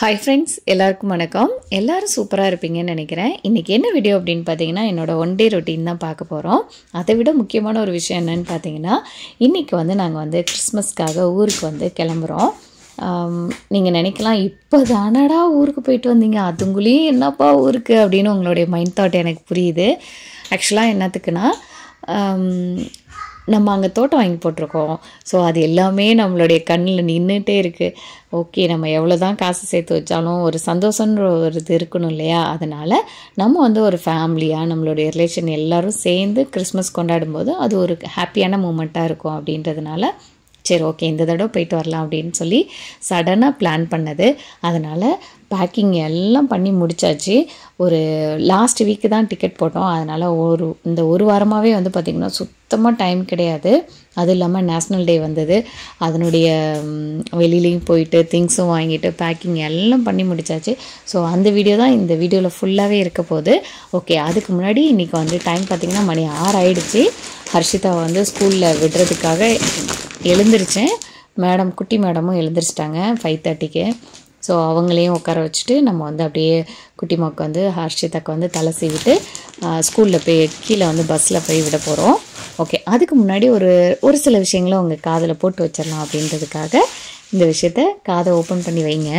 Hi friends, எல்லாருக்கும் வணக்கம். எல்லாரும் சூப்பரா இருப்பீங்கன்னு நினைக்கிறேன். இன்னைக்கு என்ன வீடியோ அப்படினு பாத்தீங்கன்னா என்னோட ஒன் டே ரொட்டீன் தான் பார்க்க போறோம். அதை விட முக்கியமான ஒரு விஷயம் என்னன்னு பாத்தீங்கன்னா இன்னைக்கு வந்து நாங்க வந்து கிறிஸ்மஸ்க்காக ஊருக்கு வந்து கிளம்புறோம். நீங்க நினைக்கலாம் இப்போதானடா ஊருக்கு போயிட்டு வந்தீங்க அதுங்குள்ளேயே என்னப்பா ஊருக்கு அப்படினு உங்களுடைய மைண்ட் தாட் எனக்கு புரியுது. ஆக்சுவலா என்னத்துக்குனா நம்ம அங்கே தோட்டம் வாங்கி போட்டிருக்கோம். ஸோ அது எல்லாமே நம்மளுடைய கண்ணில் நின்றுட்டே இருக்குது. ஓகே, நம்ம எவ்வளோ தான் காசு சேர்த்து வச்சாலும் ஒரு சந்தோஷன்ற ஒரு இது இருக்கணும் இல்லையா? அதனால் நம்ம வந்து ஒரு ஃபேமிலியாக நம்மளுடைய ரிலேஷன் எல்லோரும் சேர்ந்து கிறிஸ்மஸ் கொண்டாடும்போது அது ஒரு ஹாப்பியான மூமெண்ட்டாக இருக்கும் அப்படின்றதுனால சரி ஓகே இந்த தடவை போயிட்டு வரலாம் அப்படின்னு சொல்லி சடனாக பிளான் பண்ணது. அதனால் பேக்கிங் எல்லாம் பண்ணி முடித்தாச்சு. ஒரு லாஸ்ட் வீக்கு தான் டிக்கெட் போட்டோம். அதனால் இந்த ஒரு வாரமாகவே வந்து பார்த்திங்கன்னா சுத்தமாக டைம் கிடையாது. அதுவும் இல்லாமல் நேஷ்னல் டே வந்தது. அதனுடைய வெளியிலையும் போயிட்டு திங்ஸும் வாங்கிட்டு பேக்கிங் எல்லாம் பண்ணி முடித்தாச்சு. ஸோ அந்த வீடியோ தான் இந்த வீடியோவில் ஃபுல்லாகவே இருக்க போகுது. ஓகே, அதுக்கு முன்னாடி இன்றைக்கி வந்து டைம் பார்த்திங்கன்னா மணி 6 ஆகிடுச்சு. ஹர்ஷிதாவை வந்து ஸ்கூலில் விடுறதுக்காக எழுந்திரிச்சேன். குட்டி மேடமும் எழுந்திரிச்சிட்டாங்க 5:30க்கு. ஸோ அவங்களையும் உட்கார வச்சுட்டு நம்ம வந்து அப்படியே குட்டிமாவுக்கு வந்து ஹர்ஷிதாக்கு வந்து தலை சீவிட்டு ஸ்கூலில் போய் கீழே வந்து பஸ்ஸில் போய் விட போகிறோம். ஓகே, அதுக்கு முன்னாடி ஒரு சில விஷயங்களை உங்கள் காதில் போட்டு வச்சிடலாம் அப்படின்றதுக்காக இந்த விஷயத்த காதை ஓப்பன் பண்ணி வைங்க.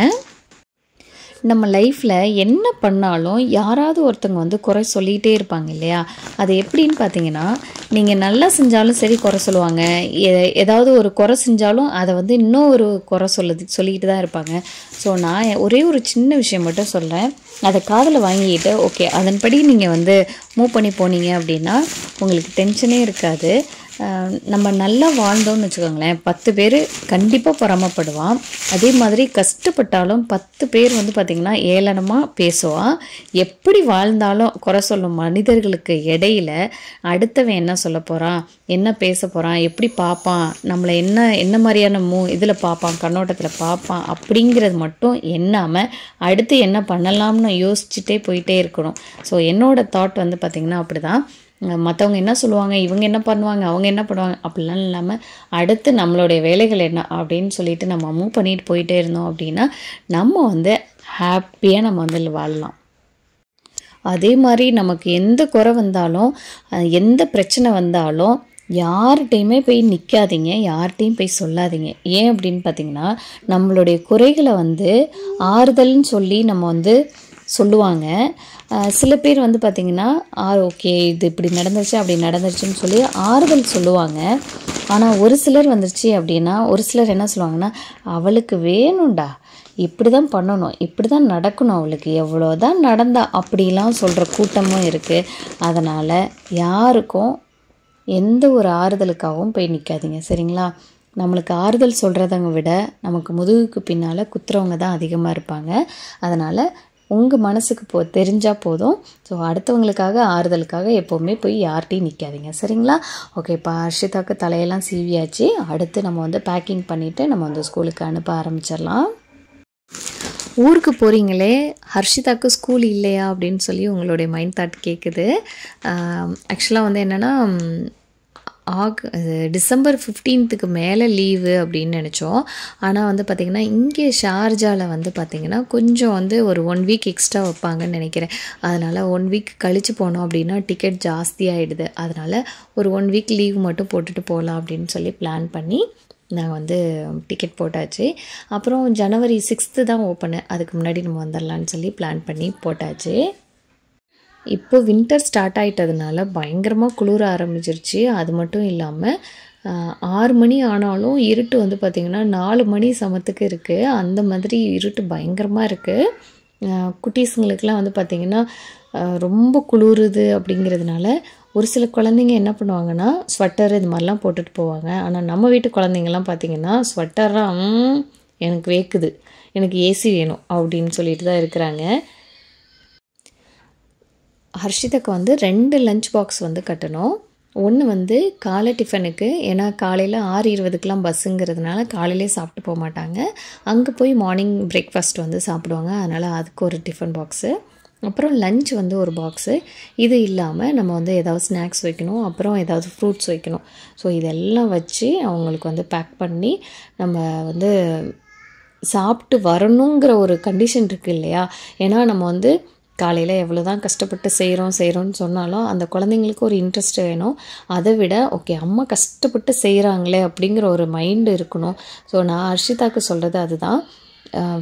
நம்ம லைஃப்பில் என்ன பண்ணாலும் யாராவது ஒருத்தங்க வந்து குறை சொல்லிகிட்டே இருப்பாங்க இல்லையா? அது எப்படின்னு பார்த்தீங்கன்னா நீங்கள் நல்லா செஞ்சாலும் சரி குறை சொல்லுவாங்க. ஏதாவது ஒரு குறை செஞ்சாலும் அதை வந்து இன்னும் ஒரு குறை சொல்லிக்கிட்டு தான் இருப்பாங்க. ஸோ நான் ஒரே ஒரு சின்ன விஷயம் மட்டும் சொல்கிறேன். அதை காதில் வாங்கிட்டு ஓகே அதன்படி நீங்கள் வந்து மூவ் பண்ணி போனீங்க அப்படின்னா உங்களுக்கு டென்ஷனே இருக்காது. நம்ம நல்லா வாழ்ந்தோம்னு வச்சுக்கோங்களேன், 10 பேர் கண்டிப்பாக பொறாமப்படுவான். அதே மாதிரி கஷ்டப்பட்டாலும் 10 பேர் வந்து பார்த்திங்கன்னா ஏளனமாக பேசுவான். எப்படி வாழ்ந்தாலும் குறை சொல்லும் மனிதர்களுக்கு இடையில் அடுத்தவன் என்ன சொல்ல போகிறான், என்ன பேச போகிறான், எப்படி பார்ப்பான், நம்மளை என்ன மாதிரியான இதில் பார்ப்பான், கண்ணோட்டத்தில் பார்ப்பான் அப்படிங்கிறது மட்டும் எண்ணாமல் அடுத்து என்ன பண்ணலாம்னு யோசிச்சுட்டே போயிட்டே இருக்கணும். ஸோ என்னோடய தாட் வந்து பார்த்திங்கன்னா அப்படி தான். மற்றவங்க என்ன சொல்லுவாங்க, இவங்க என்ன பண்ணுவாங்க, அவங்க என்ன பண்ணுவாங்க அப்படிலாம் இல்லாமல் அடுத்து நம்மளுடைய வேலைகள் என்ன அப்படின்னு சொல்லிட்டு நம்ம மூவ் பண்ணிட்டு போயிட்டே இருந்தோம் அப்படின்னா நம்ம வந்து ஹாப்பியாக நம்ம வந்து வாழலாம். அதே மாதிரி நமக்கு எந்த குறை வந்தாலும் எந்த பிரச்சனை வந்தாலும் யார்கிட்டையுமே போய் நிற்காதீங்க, யார்கிட்டையும் போய் சொல்லாதீங்க. ஏன் அப்படின்னு பார்த்திங்கன்னா நம்மளுடைய குறைகளை வந்து ஆறுதல்னு சொல்லி நம்ம வந்து சொல்லுவாங்க. சில பேர் வந்து பார்த்திங்கன்னா ஓகே இது இப்படி நடந்துருச்சு அப்படி நடந்துருச்சுன்னு சொல்லி ஆறுதல் சொல்லுவாங்க. ஆனால் ஒரு சிலர் வந்துருச்சு அப்படின்னா ஒரு சிலர் என்ன சொல்லுவாங்கன்னா அவளுக்கு வேணும்டா, இப்படி தான் பண்ணணும், இப்படி தான் நடக்கணும், அவளுக்கு எவ்வளோதான் நடந்தா அப்படிலாம் சொல்கிற கூட்டமும் இருக்குது. அதனால் யாருக்கும் எந்த ஒரு ஆறுதலுக்காகவும் போய் நிற்காதீங்க, சரிங்களா? நம்மளுக்கு ஆறுதல் சொல்கிறதங்க விட நமக்கு முதுகுக்கு பின்னால் குத்துறவங்க தான் அதிகமாக இருப்பாங்க. அதனால் உங்கள் மனசுக்கு தெரிஞ்சால் போதும். ஸோ அடுத்தவங்களுக்காக ஆறுதலுக்காக எப்போவுமே போய் யார்கிட்டையும் நிற்காதீங்க, சரிங்களா? ஓகே, இப்போ ஹர்ஷிதாக்கு தலையெல்லாம் சீவியாச்சு. அடுத்து நம்ம வந்து பேக்கிங் பண்ணிவிட்டு நம்ம வந்து ஸ்கூலுக்கு அனுப்ப ஆரம்பிச்சிடலாம். ஊருக்கு போகிறீங்களே, ஹர்ஷிதாக்கு ஸ்கூல் இல்லையா அப்படின்னு சொல்லி உங்களுடைய மைண்ட் தாட் கேட்குது. ஆக்சுவலாக வந்து என்னென்னா டிசம்பர் 15க்கு மேலே லீவு அப்படின்னு நினச்சோம். ஆனால் வந்து பார்த்திங்கன்னா இங்கே ஷார்ஜாவில் வந்து பார்த்திங்கன்னா கொஞ்சம் வந்து ஒரு 1 வீக் எக்ஸ்ட்ரா வைப்பாங்கன்னு நினைக்கிறேன். அதனால் 1 வீக் கழித்து போனோம் அப்படின்னா டிக்கெட் ஜாஸ்தியாகிடுது. அதனால் ஒரு 1 வீக் லீவ் மட்டும் போட்டுட்டு போகலாம் அப்படின்னு சொல்லி பிளான் பண்ணி நாங்கள் வந்து டிக்கெட் போட்டாச்சு. அப்புறம் ஜனவரி 6 தான் ஓப்பனு, அதுக்கு முன்னாடி நம்ம வந்துடலான்னு சொல்லி பிளான் பண்ணி போட்டாச்சு. இப்போ வின்டர் ஸ்டார்ட் ஆகிட்டதுனால பயங்கரமாக குளிர ஆரம்பிச்சிருச்சு. அது மட்டும் இல்லாமல் 6 மணி ஆனாலும் இருட்டு வந்து பார்த்திங்கன்னா 4 மணி சமத்துக்கு இருக்குது. அந்த மாதிரி இருட்டு பயங்கரமாக இருக்குது. குட்டீஸுங்களுக்கெலாம் வந்து பார்த்திங்கன்னா ரொம்ப குளிருது அப்படிங்கிறதுனால ஒரு சில குழந்தைங்க என்ன பண்ணுவாங்கன்னா ஸ்வெட்டர் இது மாதிரிலாம் போட்டுட்டு போவாங்க. ஆனால் நம்ம வீட்டு குழந்தைங்கள்லாம் பார்த்திங்கன்னா ஸ்வெட்டர்லாம் எனக்கு வேக்குது, எனக்கு ஏசி வேணும் அப்படின்னு சொல்லிட்டு தான் இருக்கிறாங்க. ஹர்ஷிதாக்கு வந்து 2 லஞ்ச் பாக்ஸ் வந்து கட்டணும். ஒன்று வந்து காலை டிஃபனுக்கு, ஏன்னா காலையில் 6:20க்கெலாம் பஸ்ஸுங்கிறதுனால காலையிலே சாப்பிட்டு போக மாட்டாங்க. அங்கே போய் மார்னிங் பிரேக்ஃபாஸ்ட் வந்து சாப்பிடுவாங்க. அதனால் அதுக்கு ஒரு டிஃபன் பாக்ஸு, அப்புறம் லஞ்ச் வந்து ஒரு பாக்ஸு. இது இல்லாமல் நம்ம வந்து ஏதாவது ஸ்நாக்ஸ் வைக்கணும், அப்புறம் ஏதாவது ஃப்ரூட்ஸ் வைக்கணும். ஸோ இதெல்லாம் வச்சு அவங்களுக்கு வந்து பேக் பண்ணி நம்ம வந்து சாப்பிட்டு வரணுங்கிற ஒரு கண்டிஷன் இருக்குது இல்லையா. ஏன்னா நம்ம வந்து காலையில் எவ்வளோ தான் கஷ்டப்பட்டு செய்கிறோன்னு சொன்னாலும் அந்த குழந்தைங்களுக்கு ஒரு இன்ட்ரெஸ்ட் வேணும். அதை விட ஓகே அம்மா கஷ்டப்பட்டு செய்கிறாங்களே அப்படிங்கிற ஒரு மைண்டு இருக்கணும். ஸோ நான் ஹர்ஷிதாவுக்கு சொல்கிறது அதுதான்,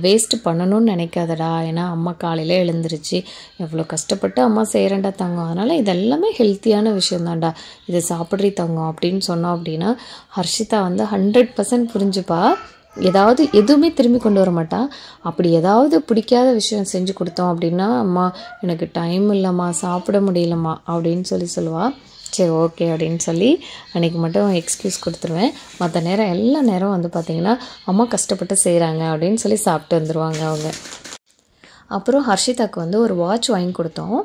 வேஸ்ட்டு பண்ணணும்னு நினைக்காதடா. ஏன்னா அம்மா காலையில் எழுந்திருச்சு எவ்வளோ கஷ்டப்பட்டு அம்மா செய்கிறேன்டா தங்கம், அதனால் இதெல்லாமே ஹெல்த்தியான விஷயந்தாண்டா, இதை சாப்பிட்றி தங்கம் அப்படின்னு சொன்னோம் அப்படின்னா ஹர்ஷிதா வந்து 100% புரிஞ்சுப்பா. எதுவுமே திரும்பி கொண்டு வர மாட்டான். அப்படி ஏதாவது பிடிக்காத விஷயம் செஞ்சு கொடுத்தோம் அப்படின்னா, அம்மா எனக்கு டைம் இல்லைம்மா, சாப்பிட முடியலம்மா அப்படின்னு சொல்லுவாள். சரி ஓகே அப்படின்னு சொல்லி அன்றைக்கி மட்டும் எக்ஸ்கியூஸ் கொடுத்துருவேன். மற்ற நேரம் எல்லா நேரம் வந்து பார்த்திங்கன்னா அம்மா கஷ்டப்பட்டு செய்கிறாங்க அப்படின்னு சொல்லி சாப்பிட்டு வந்துடுவாங்க அவங்க. அப்புறம் ஹர்ஷிதாவுக்கு வந்து ஒரு வாட்ச் வாங்கி கொடுத்தோம்.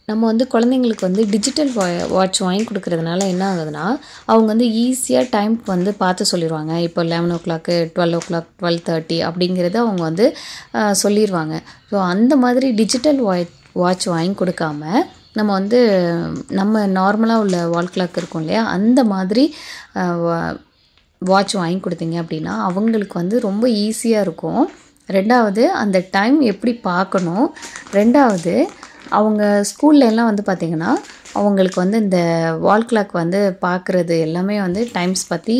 நம்ம வந்து குழந்தைங்களுக்கு வந்து டிஜிட்டல் வாட்ச் வாங்கி கொடுக்குறதுனால என்ன ஆகுதுன்னா, அவங்க வந்து ஈஸியாக டைம் வந்து பார்த்து சொல்லிடுவாங்க. இப்போ 11 o'clock 12 o'clock 12:30 அப்படிங்கிறது அவங்க வந்து சொல்லிடுவாங்க. ஸோ அந்த மாதிரி டிஜிட்டல் வாட்ச் வாங்கி கொடுக்காம நம்ம வந்து நம்ம நார்மலாக உள்ள வால் கிளாக் இருக்கும் இல்லையா, அந்த மாதிரி வாட்ச் வாங்கி கொடுத்தீங்க அப்படின்னா அவங்களுக்கு வந்து ரொம்ப ஈஸியாக இருக்கும். ரெண்டாவது அந்த டைம் எப்படி பார்க்கணும். ரெண்டாவது அவங்க ஸ்கூல்லலாம் வந்து பார்த்திங்கன்னா அவங்களுக்கு வந்து இந்த வால் கிளாக் வந்து பார்க்குறது எல்லாமே வந்து டைம்ஸ் பற்றி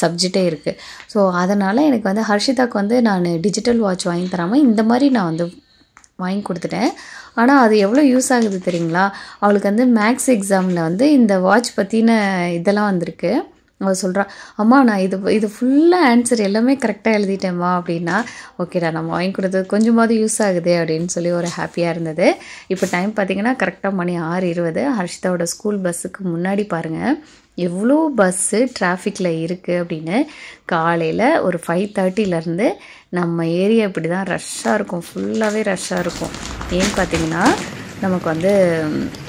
சப்ஜெக்டே இருக்குது. ஸோ அதனால் எனக்கு வந்து ஹர்ஷிதாவுக்கு வந்து நான் டிஜிட்டல் வாட்ச் வாங்கி தராமல் இந்த மாதிரி நான் வந்து வாங்கி கொடுத்துட்டேன். ஆனால் அது எவ்வளோ யூஸ் ஆகுது தெரியுங்களா. அவளுக்கு வந்து மேக்ஸ் எக்ஸாமில் வந்து இந்த வாட்ச் பற்றின இதெல்லாம் வந்திருக்கு. அவள் சொல்கிறா, அம்மா நான் இது ஃபுல்லாக ஆன்சர் எல்லாமே கரெக்டாக எழுதிட்டேம்மா அப்படின்னா. ஓகேடா நம்ம வாங்கி கொடுத்தது கொஞ்சமாவது யூஸ் ஆகுது அப்படின்னு சொல்லி ஒரு ஹாப்பியாக இருந்தது. இப்போ டைம் பார்த்திங்கன்னா கரெக்டாக மணி 6:20. ஹர்ஷிதாவோட ஸ்கூல் பஸ்ஸுக்கு முன்னாடி பாருங்கள் எவ்வளோ பஸ்ஸு டிராஃபிக்கில் இருக்குது அப்படின்னு. காலையில் ஒரு 5:30 நம்ம ஏரியா இப்படி தான் ரஷ்ஷாக இருக்கும், ஃபுல்லாகவே ரஷ்ஷாக இருக்கும். ஏன்னு பார்த்தீங்கன்னா நமக்கு வந்து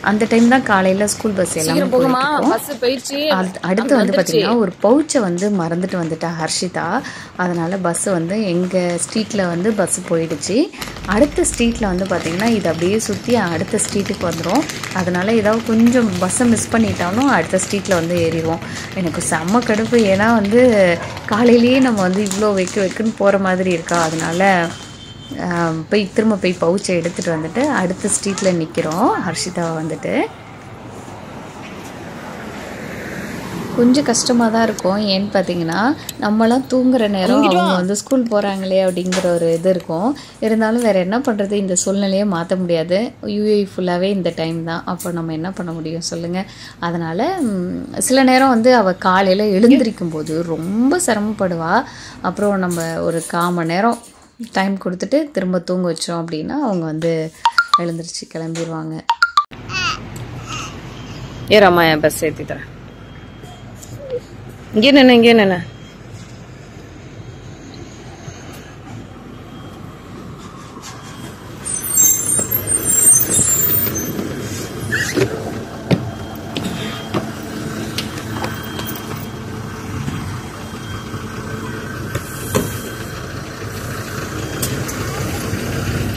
அந்த டைம் தான் காலையில் ஸ்கூல் பஸ் எல்லாமே போயிடுச்சு. அடுத்து வந்து பார்த்திங்கன்னா ஒரு பவுச்சை வந்து மறந்துட்டு வந்துட்டா ஹர்ஷிதா. அதனால் பஸ்ஸு வந்து எங்கள் ஸ்ட்ரீட்டில் வந்து பஸ்ஸு போயிடுச்சு. அடுத்த ஸ்ட்ரீட்டில் வந்து பார்த்திங்கன்னா இது அப்படியே சுற்றி அடுத்த ஸ்ட்ரீட்டுக்கு வந்துடும். அதனால் ஏதாவது கொஞ்சம் பஸ்ஸை மிஸ் பண்ணிட்டாலும் அடுத்த ஸ்ட்ரீட்டில் வந்து ஏறிடுவோம். எனக்கு செம்ம கடுப்பு. ஏன்னா வந்து காலையிலேயே நம்ம வந்து இவ்வளோ வைக்குன்னு போகிற மாதிரி இருக்கா. அதனால் திரும்ப போய் பவுச்சை எடுத்துகிட்டு வந்துட்டு அடுத்த ஸ்ட்ரீட்டில் நிற்கிறோம். ஹர்ஷிதாவை வந்துட்டு கொஞ்சம் கஷ்டமாக தான் இருக்கும். ஏன்னு பார்த்தீங்கன்னா நம்மளாம் தூங்குகிற நேரம் அவங்க வந்து ஸ்கூல் போகிறாங்களே அப்படிங்கிற ஒரு இது இருக்கும். இருந்தாலும் வேறு என்ன பண்ணுறது, இந்த சூழ்நிலையை மாற்ற முடியாது. யூஏ ஃபுல்லாகவே இந்த டைம் தான். அப்போ நம்ம என்ன பண்ண முடியும் சொல்லுங்கள். அதனால் சில நேரம் வந்து அவள் காலையில் எழுந்திருக்கும் போது ரொம்ப சிரமப்படுவாள். அப்புறம் நம்ம ஒரு 1/4 மணி நேரம் டைம் கொடுத்துட்டு திரும்ப தூங்க வச்சோம் அப்படின்னா அவங்க வந்து எழுந்திரிச்சு கிளம்பிடுவாங்க. ஏறாம்மா என் பஸ் ஏற்றி தரேன். இங்கே நின்று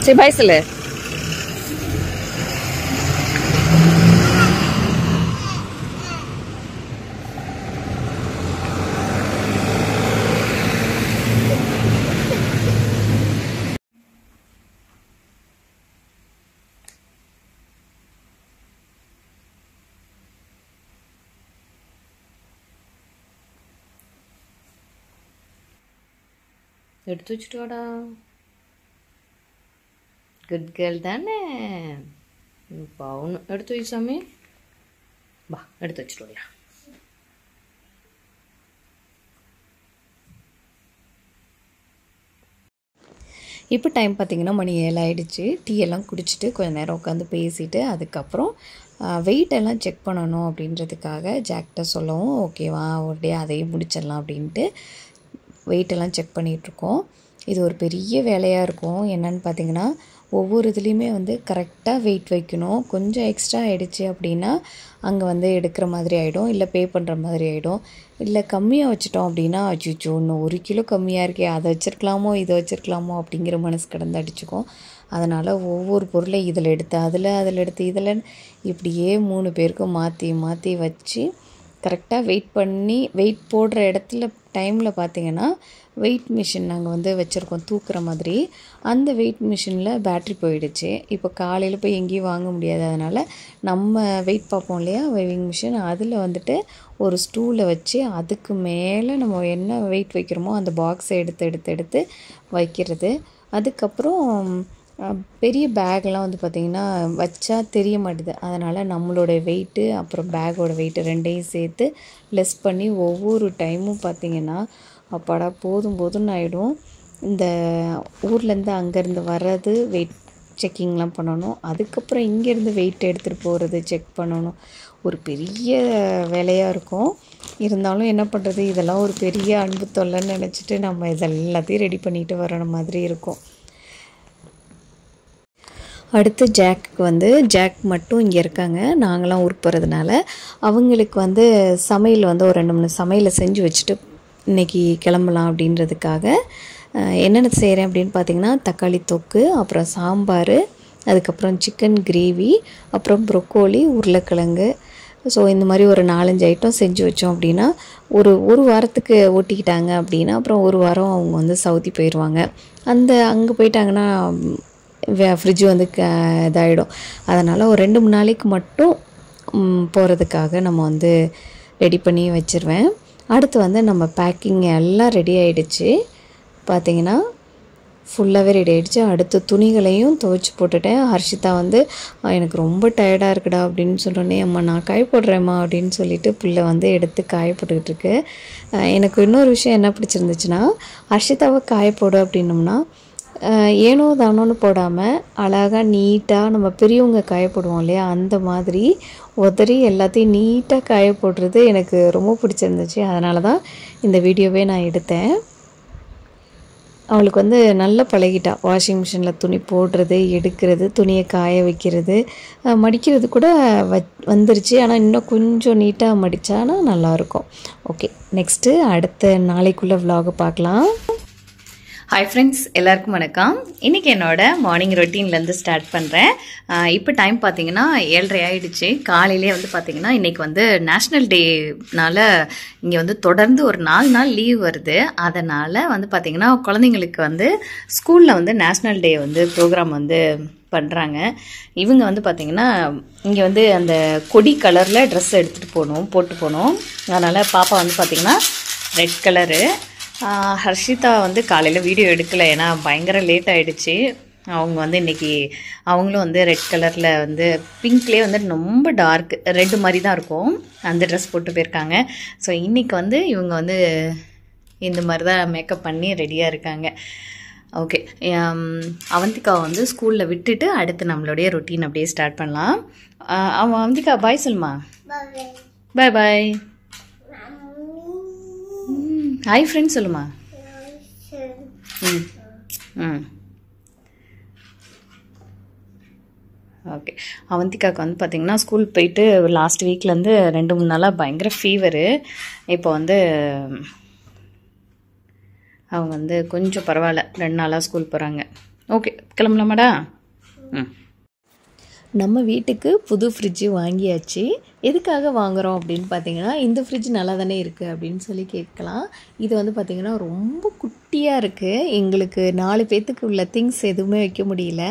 சரி பாய் சொல்லு. எடுத்து வச்சுட்டு வாடா. குட் கேர்ள் தானே. பாவணும். எடுத்து வை சாமி. வா எடுத்து வச்சுட்டு வாடா. இப்போ டைம் பார்த்திங்கன்னா மணி 7 ஆகிடுச்சு. டீ எல்லாம் குடிச்சிட்டு கொஞ்சம் நேரம் உட்காந்து பேசிவிட்டு அதுக்கப்புறம் வெயிட்டெல்லாம் செக் பண்ணணும் அப்படின்றதுக்காக ஜாக்கிட்ட சொல்லவும் ஓகேவா ஒரு டே அதையும் முடிச்சிடலாம் அப்படின்ட்டு வெயிட்டெல்லாம் செக் பண்ணிகிட்ருக்கோம். இது ஒரு பெரிய வேலையாக இருக்கும். என்னென்னு பார்த்திங்கன்னா ஒவ்வொரு இதுலேயுமே வந்து கரெக்டாக வெயிட் வைக்கணும். கொஞ்சம் எக்ஸ்ட்ரா ஆகிடுச்சு அப்படின்னா அங்கே வந்து எடுக்கிற மாதிரி ஆகிடும், இல்லை பே பண்ணுற மாதிரி ஆகிடும். இல்லை கம்மியாக வச்சுட்டோம் அப்படின்னா அச்சோ இன்னும் 1 கிலோ கம்மியாக இருக்கே, அதை வச்சுருக்கலாமோ இதை வச்சுருக்கலாமோ அப்படிங்கிற மனசு கிடந்து அடிச்சுக்கும். அதனால் ஒவ்வொரு பொருளை இதில் எடுத்து அதில் எடுத்து இதில் இப்படியே 3 பேருக்கும் மாற்றி மாற்றி வச்சு கரெக்டாக வெயிட் போடுற இடத்துல டைமில் பார்த்திங்கன்னா வெயிட் மிஷின் நாங்கள் வந்து வச்சுருக்கோம் தூக்குற மாதிரி. அந்த வெயிட் மிஷினில் பேட்ரி போயிடுச்சு. இப்போ காலையில் போய் எங்கேயும் வாங்க முடியாது. அதனால் நம்ம வெயிட் பார்ப்போம் இல்லையா வெயிங் மிஷின், அதில் வந்துட்டு ஒரு ஸ்டூலை வச்சு அதுக்கு மேலே நம்ம என்ன வெயிட் வைக்கிறோமோ அந்த பாக்ஸை எடுத்து வைக்கிறது. அதுக்கப்புறம் பெரிய பேக்லாம் வந்து பார்த்திங்கன்னா வச்சா தெரிய மாட்டுது. அதனால் நம்மளோட வெயிட்டு அப்புறம் பேக்கோட வெயிட்டு ரெண்டையும் சேர்த்து லெஸ் பண்ணி ஒவ்வொரு டைமும் பார்த்திங்கன்னா அப்பாடா போதும்னு ஆகிடும். இந்த ஊர்லேருந்து அங்கேருந்து வர்றது வெயிட் செக்கிங்லாம் பண்ணணும். அதுக்கப்புறம் இங்கேருந்து வெயிட் எடுத்துகிட்டு போகிறது செக் பண்ணணும். ஒரு பெரிய வேலையாக இருக்கும். இருந்தாலும் என்ன பண்ணுறது, இதெல்லாம் ஒரு பெரிய அன்பு தொல்லைன்னு நினச்சிட்டு நம்ம இதெல்லாத்தையும் ரெடி பண்ணிட்டு வர மாதிரி இருக்கும். அடுத்து ஜாக் மட்டும் இங்கே இருக்காங்க. நாங்களாம் ஊருக்கு போகிறதுனால அவங்களுக்கு வந்து சமையல் வந்து ஒரு 2-3 சமையலை செஞ்சு வச்சுட்டு இன்றைக்கி கிளம்பலாம் அப்படின்றதுக்காக என்னென்ன செய்கிறேன் அப்படின்னு பார்த்திங்கன்னா தக்காளி தொக்கு, அப்புறம் சாம்பார், அதுக்கப்புறம் சிக்கன் கிரேவி, அப்புறம் ப்ரொக்கோலி, உருளைக்கிழங்கு. ஸோ இந்த மாதிரி ஒரு 4-5 ஐட்டம் செஞ்சு வச்சோம் அப்படின்னா ஒரு வாரத்துக்கு ஓட்டிக்கிட்டாங்க அப்படின்னா அப்புறம் ஒரு வாரம் அவங்க வந்து சவுதி போயிடுவாங்க. அங்கே போயிட்டாங்கன்னா ஃப்ரிட்ஜு வந்து இதாகிடும். அதனால் ஒரு 2-3 நாளைக்கு மட்டும் போகிறதுக்காக நம்ம வந்து ரெடி பண்ணி வச்சுருவேன். அடுத்து வந்து நம்ம பேக்கிங் எல்லாம் ரெடி ஆகிடுச்சு. பார்த்திங்கன்னா ஃபுல்லாகவே ரெடி ஆகிடுச்சு. அடுத்து துணிகளையும் துவைச்சி போட்டுட்டேன். ஹர்ஷிதா வந்து எனக்கு ரொம்ப டயர்டாக இருக்குடா அப்படின்னு சொன்னோடனே அம்மா நான் காய போடுறேம்மா அப்படின்னு சொல்லிட்டு புல்லை வந்து எடுத்து காய போட்டுக்கிட்டு இருக்கு. எனக்கு இன்னொரு விஷயம் என்ன பிடிச்சிருந்துச்சுன்னா ஹர்ஷிதாவை காய போடு அப்படின்னோம்னா ஏனோ தானோன்னு போடாமல் அழகாக நீட்டாக நம்ம பெரியவங்க காய போடுவோம் இல்லையா அந்த மாதிரி உதறி எல்லாத்தையும் நீட்டாக காய போடுறது எனக்கு ரொம்ப பிடிச்சிருந்துச்சு. அதனால தான் இந்த வீடியோவே நான் எடுத்தேன். அவளுக்கு வந்து நல்லா பழகிட்டா. வாஷிங் மிஷினில் துணி போடுறது, எடுக்கிறது, துணியை காய வைக்கிறது, மடிக்கிறது கூட வந்துருச்சு. ஆனால் இன்னும் கொஞ்சம் நீட்டாக மடித்தானா நல்லாயிருக்கும். ஓகே, நெக்ஸ்ட்டு அடுத்த நாளைக்குள்ளே vlog பார்க்கலாம். ஹாய் ஃப்ரெண்ட்ஸ், எல்லாருக்கும் வணக்கம். இன்றைக்கி என்னோட மார்னிங் ரொட்டீன்லேருந்து ஸ்டார்ட் பண்ணுறேன். இப்போ டைம் பார்த்தீங்கன்னா 7:30 ஆகிடுச்சு. காலையிலே வந்து பார்த்திங்கன்னா இன்றைக்கி வந்து நேஷ்னல் டேனால இங்கே வந்து தொடர்ந்து ஒரு 4 நாள் லீவ் வருது. அதனால் வந்து பார்த்திங்கன்னா குழந்தைங்களுக்கு வந்து ஸ்கூலில் வந்து நேஷ்னல் டே வந்து ப்ரோக்ராம் வந்து பண்ணுறாங்க. இவங்க வந்து பார்த்திங்கன்னா இங்கே வந்து அந்த கொடி கலரில் ட்ரெஸ் எடுத்துகிட்டு போட்டு போகணும். அதனால் பாப்பா வந்து பார்த்திங்கன்னா ரெட் கலரு. ஹர்ஷிதா வந்து காலையில் வீடியோ எடுக்கலை, ஏன்னா பயங்கர லேட் ஆகிடுச்சு. அவங்க வந்து இன்றைக்கி அவங்களும் வந்து ரெட் கலரில் வந்து பிங்க்லேயே வந்து ரொம்ப டார்க் ரெட் மாதிரி தான் இருக்கும், அந்த ட்ரெஸ் போட்டு போயிருக்காங்க. ஸோ இன்றைக்கி வந்து இவங்க வந்து இந்த மாதிரி தான் மேக்கப் பண்ணி ரெடியாக இருக்காங்க. ஓகே, அவந்திகா வந்து ஸ்கூலில் விட்டுட்டு அடுத்து நம்மளுடைய ரொட்டீன் அப்படியே ஸ்டார்ட் பண்ணலாம். அவந்திகா பாய் சொல்லுமா. பாய் பாய். ஹாய் ஃப்ரெண்ட்ஸ் சொல்லுமா. ஓகே, அவந்திகாவுக்கு வந்து பார்த்திங்கன்னா ஸ்கூல் போயிட்டு லாஸ்ட் வீக்லேருந்து 2-3 நாளாக பயங்கர ஃபீவரு. இப்போ வந்து அவங்க வந்து கொஞ்சம் பரவாயில்ல, 2 நாளாக ஸ்கூல் போகிறாங்க. ஓகே, கிளம்பலாமாடா? நம்ம வீட்டுக்கு புது ஃப்ரிட்ஜு வாங்கியாச்சு. எதுக்காக வாங்குகிறோம் அப்படின்னு பார்த்தீங்கன்னா இந்த ஃப்ரிட்ஜ் நல்லா தானே இருக்குது அப்படின்னு சொல்லி கேட்கலாம். இது வந்து பார்த்திங்கன்னா ரொம்ப குட்டியாக இருக்குது. எங்களுக்கு 4 பேர்த்துக்கு உள்ள திங்ஸ் எதுவுமே வைக்க முடியல.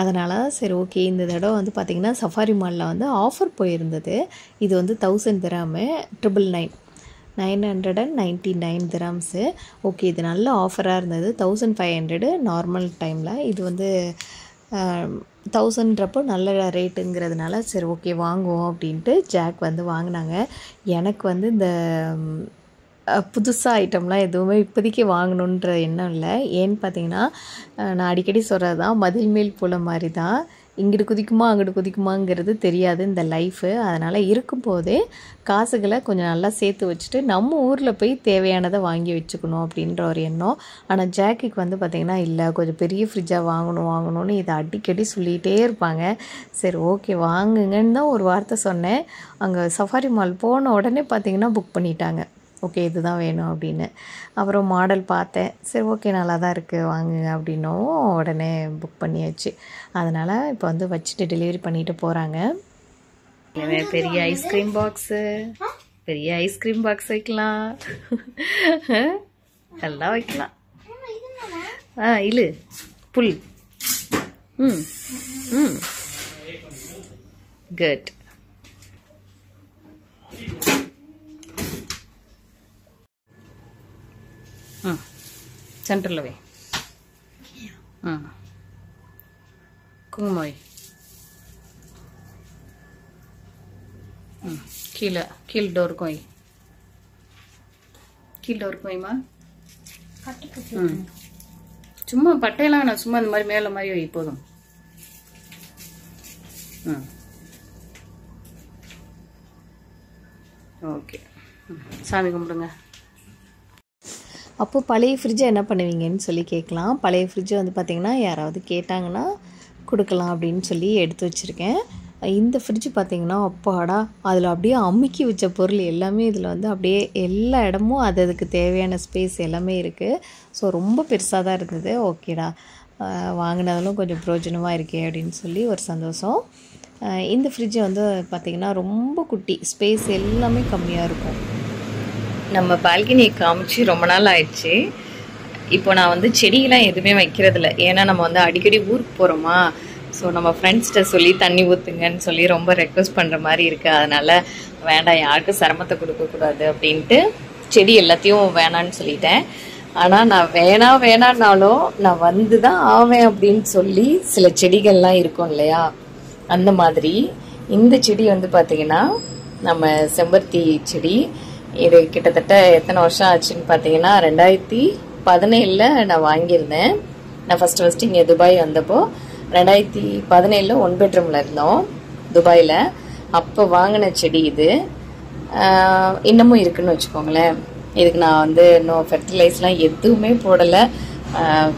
அதனால் சரி ஓகே, இந்த தடவை வந்து பார்த்திங்கன்னா சஃபாரி மாலில் வந்து ஆஃபர் போயிருந்தது. இது வந்து 1000 dirham, 999 dirhams. ஓகே, இது நல்ல ஆஃபராக இருந்தது. 1500 நார்மல் டைமில், இது வந்து 1000ன்றப்போ நல்ல ரேட்டுங்கிறதுனால சரி ஓகே வாங்குவோம் அப்படின்ட்டு ஜாக் வந்து வாங்கினாங்க. எனக்கு வந்து இந்த புதுசாக ஐட்டம்லாம் எதுவுமே இப்போதைக்கு வாங்கணுன்ற எண்ணம் இல்லை. ஏன்னு பார்த்தீங்கன்னா நான் அடிக்கடி சொல்கிறது தான், மதில் மேல் போல மாதிரி தான், இங்கிட்டு குதிக்குமா அங்கிட்டு குதிக்குமாங்கிறது தெரியாது இந்த லைஃபு. அதனால் இருக்கும்போதே காசுகளை கொஞ்சம் நல்லா சேர்த்து வச்சுட்டு நம்ம ஊரில் போய் தேவையானதை வாங்கி வச்சுக்கணும் அப்படின்ற ஒரு எண்ணம். ஆனால் ஜாக்கிக்கு வந்து பார்த்திங்கன்னா இல்லை, கொஞ்சம் பெரிய ஃப்ரிட்ஜாக வாங்கணும்னு இதை அடிக்கடி சொல்லிகிட்டே இருப்பாங்க. சரி ஓகே வாங்குங்கன்னு தான் ஒரு வார்த்தை சொன்னேன். அங்கே சஃபாரி மால் போன உடனே பார்த்திங்கன்னா புக் பண்ணிட்டாங்க. ஓகே இதுதான் வேணும் அப்படின்னு. அப்புறம் மாடல் பார்த்தேன், சரி ஓகே நல்லா தான் இருக்குது வாங்குங்க அப்படின்னும் உடனே புக் பண்ணியாச்சு. அதனால் இப்போ வந்து வச்சுட்டு டெலிவரி பண்ணிட்டு போகிறாங்க. பெரிய ஐஸ்கிரீம் பாக்ஸு, பெரிய ஐஸ்கிரீம் பாக்ஸ் வைக்கலாம், எல்லாம் வைக்கலாம். இழு புல். குட். சென்டரில் வை. குங்குமம் வை. கீழே டோருக்கும் வை. கீழே டோருக்கும் வைமா. சும்மா பட்டையெல்லாம் நான் சும்மா இந்த மாதிரி மேலே மாதிரி வை போதும். ஓகே, சாமி கும்பிடுங்க. அப்போது பழைய ஃப்ரிட்ஜை என்ன பண்ணுவீங்கன்னு சொல்லி கேட்கலாம். பழைய ஃப்ரிட்ஜை வந்து பார்த்திங்கன்னா யாராவது கேட்டாங்கன்னா கொடுக்கலாம் அப்படின்னு சொல்லி எடுத்து வச்சுருக்கேன். இந்த ஃப்ரிட்ஜ் பார்த்திங்கன்னா அப்பாடா, அதில் அப்படியே அமுக்கி வச்ச பொருள் எல்லாமே இதில் வந்து அப்படியே எல்லா இடமும் அதுக்கு தேவையான ஸ்பேஸ் எல்லாமே இருக்குது. ஸோ ரொம்ப பெருசாக தான் இருந்தது. ஓகேடா, வாங்கினதாலும் கொஞ்சம் பிரயோஜனமாக இருக்கே அப்படின்னு சொல்லி ஒரு சந்தோஷம். இந்த ஃப்ரிட்ஜை வந்து பார்த்திங்கன்னா ரொம்ப குட்டி, ஸ்பேஸ் எல்லாமே கம்மியாக இருக்கும். நம்ம பால்கனியை காமிச்சு ரொம்ப நாள் ஆயிடுச்சு. இப்போ நான் வந்து செடியெல்லாம் எதுவுமே வைக்கிறதில்ல. ஏன்னா நம்ம வந்து அடிக்கடி ஊருக்கு போகிறோமா. ஸோ நம்ம ஃப்ரெண்ட்ஸ்கிட்ட சொல்லி தண்ணி ஊற்றுங்கன்னு சொல்லி ரொம்ப ரெக்வஸ்ட் பண்ணுற மாதிரி இருக்குது. அதனால் வேண்டாம், யாருக்கும் சிரமத்தை கொடுக்கக்கூடாது அப்படின்ட்டு செடி எல்லாத்தையும் வேணான்னு சொல்லிட்டேன். ஆனால் நான் வேணான்னாலும் நான் வந்து தான் ஆவேன் அப்படின்னு சொல்லி சில செடிகள்லாம் இருக்கும் இல்லையா, அந்த மாதிரி இந்த செடி வந்து பார்த்திங்கன்னா நம்ம செம்பருத்தி செடி. இது கிட்டத்தட்ட எத்தனை வருஷம் ஆச்சுன்னு பார்த்தீங்கன்னா 2017 நான் வாங்கியிருந்தேன். நான் ஃபஸ்ட்டு இங்கே துபாய் வந்தப்போ 2017 1 பெட்ரூமில் இருந்தோம் துபாயில். அப்போ வாங்கின செடி இது. இன்னமும் இருக்குன்னு வச்சுக்கோங்களேன். இதுக்கு நான் வந்து இன்னும் ஃபெர்டிலைஸ்லாம் எதுவுமே போடலை.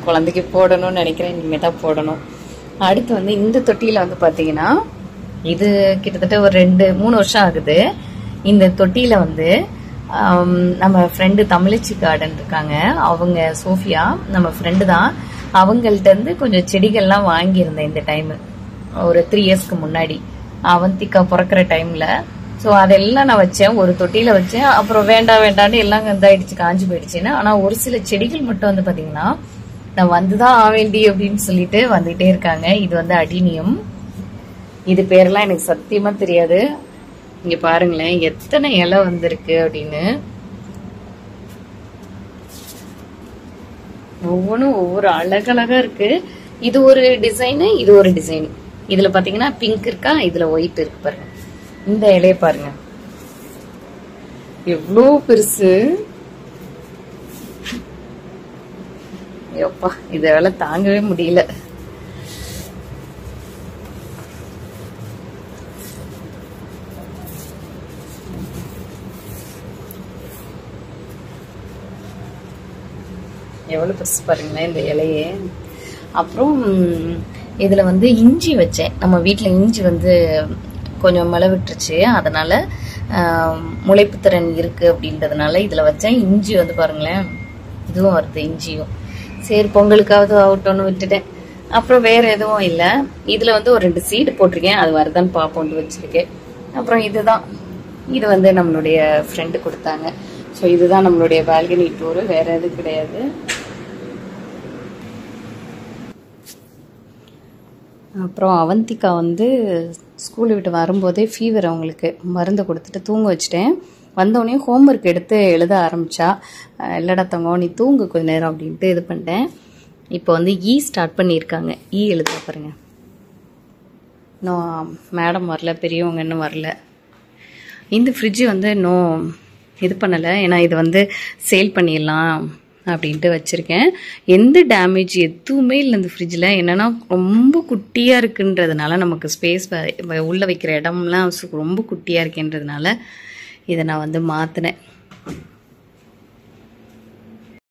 குழந்தைக்கு போடணும்னு நினைக்கிறேன், இனிமேல் தான் போடணும். அடுத்து வந்து இந்த தொட்டியில் வந்து பார்த்தீங்கன்னா இது கிட்டத்தட்ட ஒரு 2-3 வருஷம் ஆகுது. இந்த தொட்டியில் வந்து நம்ம ஃப்ரெண்டு தமிழச்சி கார்டன் இருக்காங்க, அவங்க சோஃபியா நம்ம ஃப்ரெண்டு தான். அவங்கள்ட்ட இருந்து கொஞ்சம் செடிகள்லாம் வாங்கியிருந்தேன் இந்த டைமு, ஒரு 3 இயர்ஸ்க்கு முன்னாடி, அவந்திக்கா பிறக்கிற டைமில். ஸோ அதெல்லாம் நான் வச்சேன், ஒரு தொட்டியில் வச்சேன். அப்புறம் வேண்டான்னு எல்லாம் இதாயிடுச்சு, காஞ்சி போயிடுச்சுன்னு. ஆனால் ஒரு சில செடிகள் மட்டும் வந்து பார்த்தீங்கன்னா நான் வந்துதான் ஆவேண்டி அப்படின்னு சொல்லிட்டு வந்துகிட்டே இருக்காங்க. இது வந்து அடினியம். இது பேரெல்லாம் எனக்கு சத்தியமா தெரியாது. இங்க பாருங்களேன் எத்தனை இலை வந்திருக்கு அப்படின்னு. ஒவ்வொன்றும் ஒவ்வொரு அழகழகா இருக்கு. இது ஒரு டிசைனு, இது ஒரு டிசைன். இதுல பாத்தீங்கன்னா பிங்க் இருக்கா, இதுல ஒயிட் இருக்கு பாருங்க. இந்த இலைய பாருங்க எவ்வளோ பெருசு. ஐயோப்பா, இதெல்லாம் தாங்கவே முடியல. எவ்வளவு பெருசு பாருங்களேன் இந்த இலையே. அப்புறம் இதுல வந்து இஞ்சி வச்சேன். நம்ம வீட்டுல இஞ்சி வந்து கொஞ்சம் மழை விட்டுருச்சு, அதனால முளைப்பு திறன் இருக்கு அப்படின்றதுனால இதுல வச்சேன். இஞ்சி வந்து பாருங்களேன் இதுவும் வருது, இஞ்சியும். சரி பொங்கலுக்காவது ஆகட்டும்னு விட்டுட்டேன். அப்புறம் வேற எதுவும் இல்லை. இதுல வந்து ஒரு 2 சீடு போட்டிருக்கேன், அது வருதான்னு பார்ப்போம்னு வச்சிருக்கேன். அப்புறம் இதுதான், இது வந்து நம்மளுடைய ஃப்ரெண்டு கொடுத்தாங்க. ஸோ இதுதான் நம்மளுடைய பால்கனி டூரு, வேற எதுவும் கிடையாது. அப்புறம் அவந்திகா வந்து ஸ்கூலை விட்டு வரும்போதே ஃபீவர், அவங்களுக்கு மருந்து கொடுத்துட்டு தூங்க வச்சுட்டேன். வந்தோடனே ஹோம்ஒர்க் எடுத்து எழுத ஆரம்பிச்சா. இல்லடா தங்கம் நீ தூங்கு கொஞ்ச நேரம் அப்படின்ட்டு இது பண்ணிட்டேன். இப்போ வந்து ஸ்டார்ட் பண்ணியிருக்காங்க. எழுத பாருங்க. இன்னும் மேடம் வரல, பெரியவங்க இன்னும் வரல. இந்த ஃப்ரிட்ஜு வந்து இன்னும் இது பண்ணலை, ஏன்னா இது வந்து சேல் பண்ணிடலாம் அப்படின்ட்டு வச்சுருக்கேன். எந்த டேமேஜ் எதுவுமே இல்லை இந்த ஃப்ரிட்ஜில். என்னென்னா ரொம்ப குட்டியாக இருக்குன்றதுனால, நமக்கு ஸ்பேஸ் உள்ளே வைக்கிற இடம்லாம் ரொம்ப குட்டியாக இருக்குன்றதுனால இதை நான் வந்து மாற்றினேன்.